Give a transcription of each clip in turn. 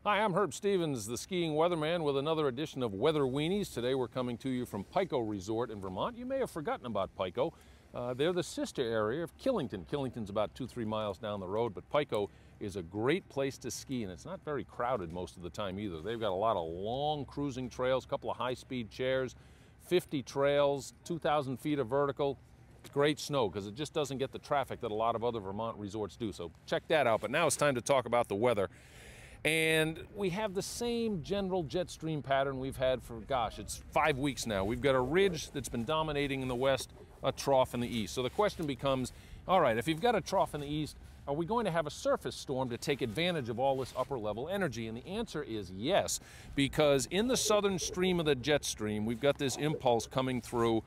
Hi, I'm Herb Stevens, the skiing weatherman, with another edition of Weather Weenies. Today we're coming to you from Pico Resort in Vermont. You may have forgotten about Pico. They're the sister area of Killington. Killington's about 2-3 miles down the road, but Pico is a great place to ski, and it's not very crowded most of the time either. They've got a lot of long cruising trails, a couple of high-speed chairs, 50 trails, 2,000 feet of vertical. It's great snow because it just doesn't get the traffic that a lot of other Vermont resorts do. So check that out. But now it's time to talk about the weather. And we have the same general jet stream pattern we've had for, gosh, it's 5 weeks now. We've got a ridge that's been dominating in the west, a trough in the east. So the question becomes, all right, if you've got a trough in the east, are we going to have a surface storm to take advantage of all this upper level energy? And the answer is yes, because in the southern stream of the jet stream, we've got this impulse coming through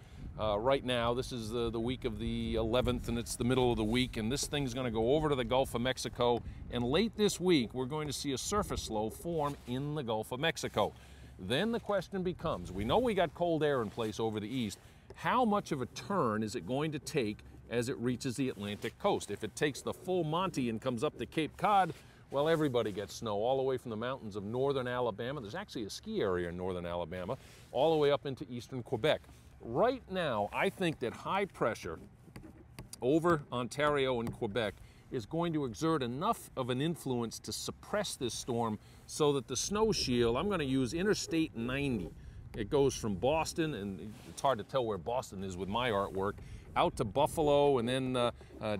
right now. This is the week of the 11th, and it's the middle of the week, and this thing's going to go over to the Gulf of Mexico. And late this week, we're going to see a surface low form in the Gulf of Mexico. Then the question becomes, we know we got cold air in place over the east. How much of a turn is it going to take as it reaches the Atlantic coast? If it takes the full Monty and comes up to Cape Cod, well, everybody gets snow all the way from the mountains of northern Alabama. There's actually a ski area in northern Alabama, all the way up into eastern Quebec. Right now, I think that high pressure over Ontario and Quebec is going to exert enough of an influence to suppress this storm so that the snow shield, I'm going to use Interstate 90. It goes from Boston, and it's hard to tell where Boston is with my artwork, out to Buffalo, and then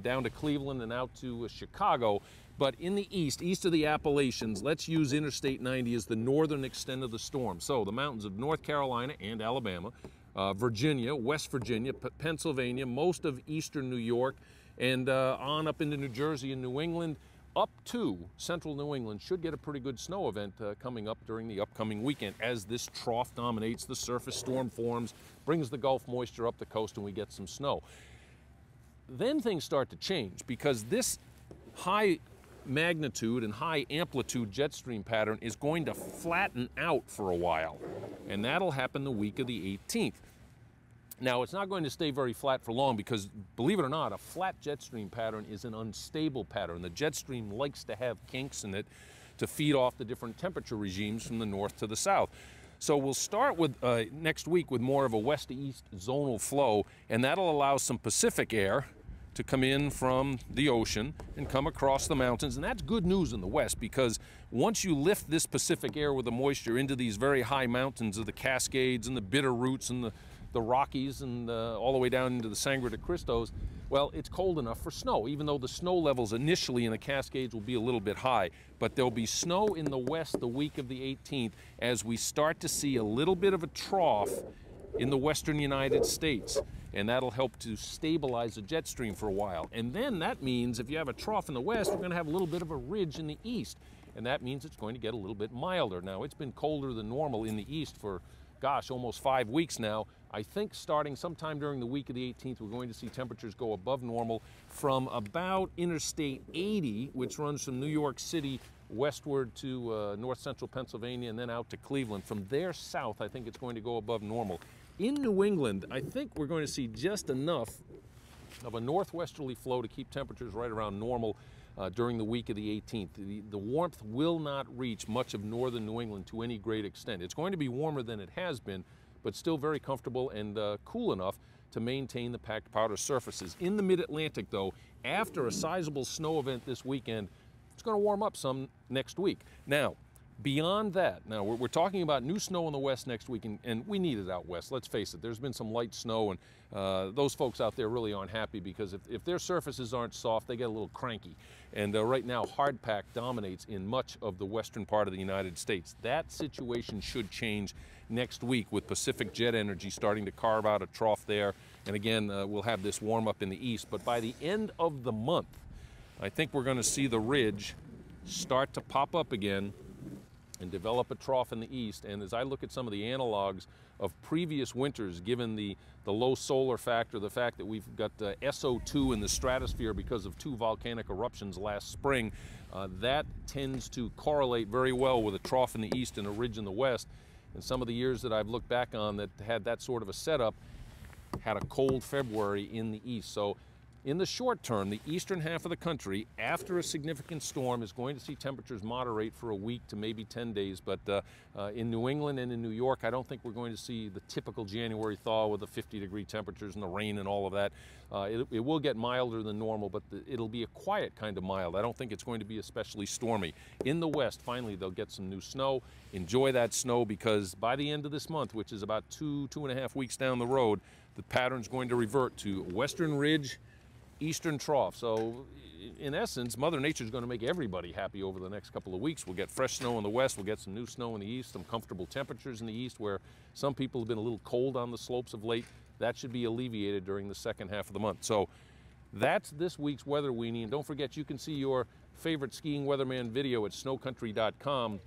down to Cleveland and out to Chicago. But in the east of the Appalachians, let's use Interstate 90 as the northern extent of the storm. So the mountains of North Carolina and Alabama, Virginia, West Virginia, Pennsylvania, most of eastern New York, and on up into New Jersey and New England, up to central New England should get a pretty good snow event coming up during the upcoming weekend as this trough dominates, the surface storm forms, brings the Gulf moisture up the coast, and we get some snow. Then things start to change because this high magnitude and high amplitude jet stream pattern is going to flatten out for a while, and that'll happen the week of the 18th. Now, it's not going to stay very flat for long because, believe it or not, a flat jet stream pattern is an unstable pattern. The jet stream likes to have kinks in it to feed off the different temperature regimes from the north to the south. So we'll start with next week with more of a west to east zonal flow, and that'll allow some Pacific air to come in from the ocean and come across the mountains. And that's good news in the west, because once you lift this Pacific air with the moisture into these very high mountains of the Cascades and the Bitterroots and the Rockies and all the way down into the Sangre de Cristos, well, it's cold enough for snow, even though the snow levels initially in the Cascades will be a little bit high. But there'll be snow in the west the week of the 18th as we start to see a little bit of a trough in the western United States, and that'll help to stabilize the jet stream for a while. And then that means if you have a trough in the west, we're going to have a little bit of a ridge in the east, and that means it's going to get a little bit milder. Now, it's been colder than normal in the east for, gosh, almost 5 weeks now. I think starting sometime during the week of the 18th, we're going to see temperatures go above normal from about Interstate 80, which runs from New York City westward to north central Pennsylvania and then out to Cleveland. From there south, I think it's going to go above normal. In New England, I think we're going to see just enough of a northwesterly flow to keep temperatures right around normal during the week of the 18th. The warmth will not reach much of northern New England to any great extent. It's going to be warmer than it has been, but still very comfortable and cool enough to maintain the packed powder surfaces. In the mid-Atlantic, though, after a sizable snow event this weekend, it's going to warm up some next week. Now, beyond that, now we're talking about new snow in the west next week, and we need it out west. Let's face it, there's been some light snow, and those folks out there really aren't happy because if their surfaces aren't soft, they get a little cranky. And right now, hard pack dominates in much of the western part of the United States. That situation should change next week with Pacific jet energy starting to carve out a trough there. And again, we'll have this warm up in the east. But by the end of the month, I think we're going to see the ridge start to pop up again and develop a trough in the east. And as I look at some of the analogs of previous winters, given the low solar factor, the fact that we've got SO2 in the stratosphere because of 2 volcanic eruptions last spring, that tends to correlate very well with a trough in the east and a ridge in the west. And some of the years that I've looked back on that had that sort of a setup had a cold February in the east. So In the short term, the eastern half of the country, after a significant storm, is going to see temperatures moderate for a week to maybe 10 days. But in New England and in New York, I don't think we're going to see the typical January thaw with the 50-degree temperatures and the rain and all of that. It will get milder than normal, but it'll be a quiet kind of mild. I don't think it's going to be especially stormy. In the west, finally, they'll get some new snow. Enjoy that snow, because by the end of this month, which is about 2.5 weeks down the road, the pattern's going to revert to western ridge, eastern trough. So in essence, Mother Nature's going to make everybody happy over the next couple of weeks. We'll get fresh snow in the west, we'll get some new snow in the east, some comfortable temperatures in the east, where some people have been a little cold on the slopes of late. That should be alleviated during the second half of the month. So that's this week's Weather Weenie. And don't forget, you can see your favorite skiing weatherman video at snowcountry.com.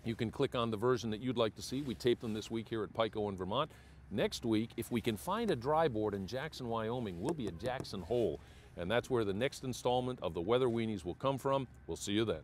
You can click on the version that you'd like to see. We taped them this week here at Pico in Vermont. Next week, if we can find a dry board in Jackson, Wyoming, we'll be at Jackson Hole. And that's where the next installment of the Weather Weenies will come from. We'll see you then.